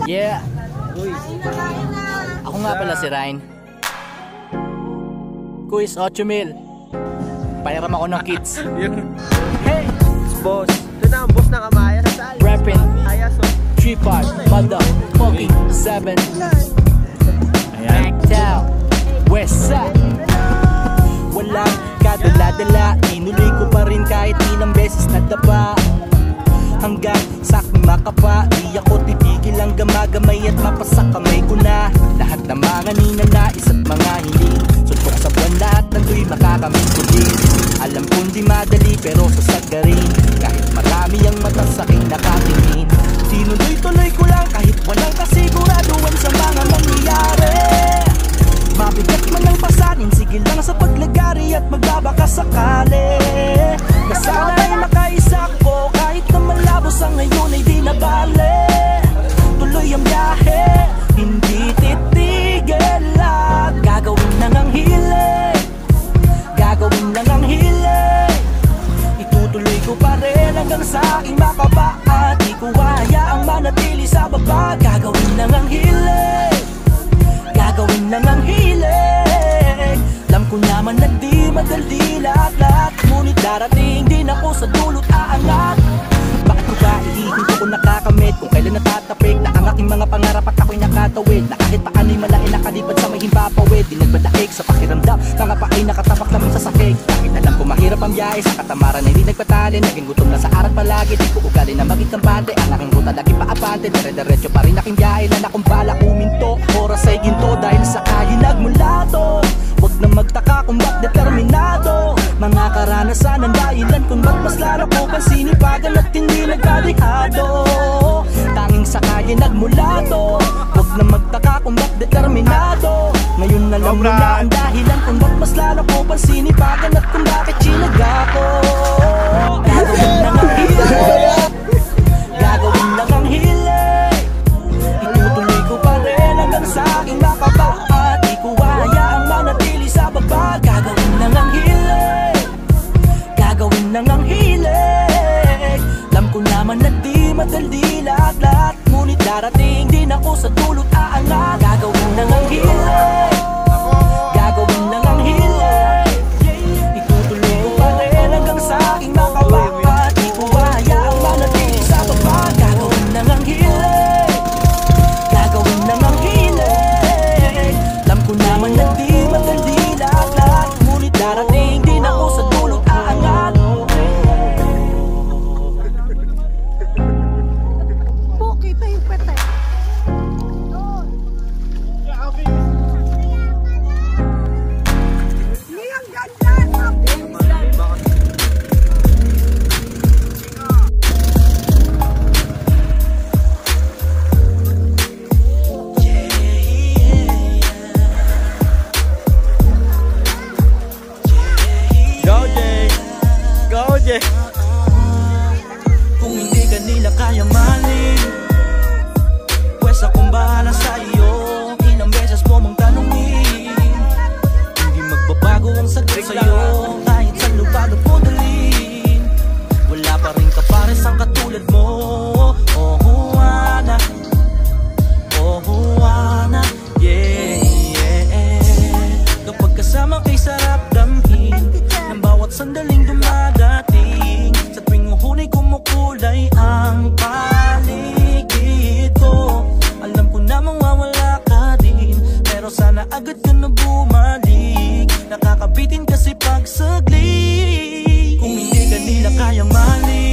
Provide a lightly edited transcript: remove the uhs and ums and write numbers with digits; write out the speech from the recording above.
Yeah. Ako nga pala si Ryan. Quiz 8,000. Payaram ako ng kids. Hey! Boss. Ito na ang boss ng Amaya. Rapping. Ayas o. 3-5. Mother. Pogi. 7. Ayan. Town. West side. Walang kadala-dala. Inuloy ko pa rin kahit ilang beses nadapa. Hanggang sa'king makapa. Di ako titigil ang gamagamay at mapasa kamay ko na lahat ng mga ninanais at mga hiling. Suntok sa buwan lahat ng tu'y makakamit ko din. Alam kong di madali pero sasagarin. Kahit marami ang mata sa'king nakatingin. Tinuloy-tuloy ko lang kahit walang kasiguraduhan sa mga nangyayari. Mabigat man ang pasanin, sige lang sa paglagari at magbabaka sakali. Nasana'y makaisa ko kahit na malabo sa ngayon ay di nabali. Tuloy ang biyahe, hindi titigil lang. Gagawin lang ang hiling, gagawin lang ang hiling. Itutuloy ko pa rin hanggang sa aking makabaan. Di ko hayaang manatili sa baba. Gagawin lang ang hiling, gagawin lang ang hiling. Alam ko naman na di madali lahat-lahat, ngunit darating din ako sa dulot aangat. Bakit ko ba ihihin ko kung nakakamit? Kung kailan natatapik na ang aking mga pangarap at ako'y nakatawid. Na kahit paano'y malain nakalipad sa may himpapawid. Di nagbadaig sa pakiramdam, mga paay nakatapak lamang sa sakig. Kahit alam ko mahirap ang biyahe, sa katamaran ay di nagpatali. Naging gutom na sa arat palagi, di ko ugali na maging kampante. Ang aking ruta lagi paabante, dire-diretso pa rin aking biyahe. Lan akong bala uminto, oras ay ginto dahil sa kali nagmulato. Huwag na magtaka kung ba't determinado. Mga karanasan ang dahilan kung ba't mas lalo ko kang sinipagan at hindi nagkadihado. Tanging sa kaya nagmulato. Huwag na magtaka kung ba't determinado. Ngayon alam mo na ang dahilan kung ba't mas lalo ko kang sinipagan at kung bakit sinaga ko. Gagawin lang ang hiling, gagawin lang ang hiling. Itutuloy ko pa rin hanggang sa aking makabaan. Di ko hayaang manatili sa baba. Gagawin lang ang hiling, gagawin lang ang hiling. Alam ko naman na di madali lahat-lahat, ngunit darating din ako sa dulot aangat. Gagawin lang ang hiling, gagawin lang ang hiling. Itutuloy ko pa rin hanggang sa aking makabaan. Di ko hayaang manatili sa baba. Gagawin lang ang hiling, gagawin lang ang hiling. Alam ko naman na di madali lahat-lahat, ngunit darating din ako sa dulot aangat. Poki pa yung patay. Ngayang ganda. Go Jay! Go Jay! Kung hindi ka nila kaya maling, pwes akong bahala sa iyo. Ilang beses mo mang tanungin, hindi magbabago ang sagot sa'yo. Kahit sa lupad at modalin, wala pa rin kapares ang katulad mo. Oh Juana, oh Juana, yeah, yeah. Kapag kasama kay sarap damhin ng bawat sandaling dumadating. Sa tuwing uhunay kumukulay ang paligid ko. Alam ko na mawawala ka din, pero sana agad ka na bumalik. Nakakabitin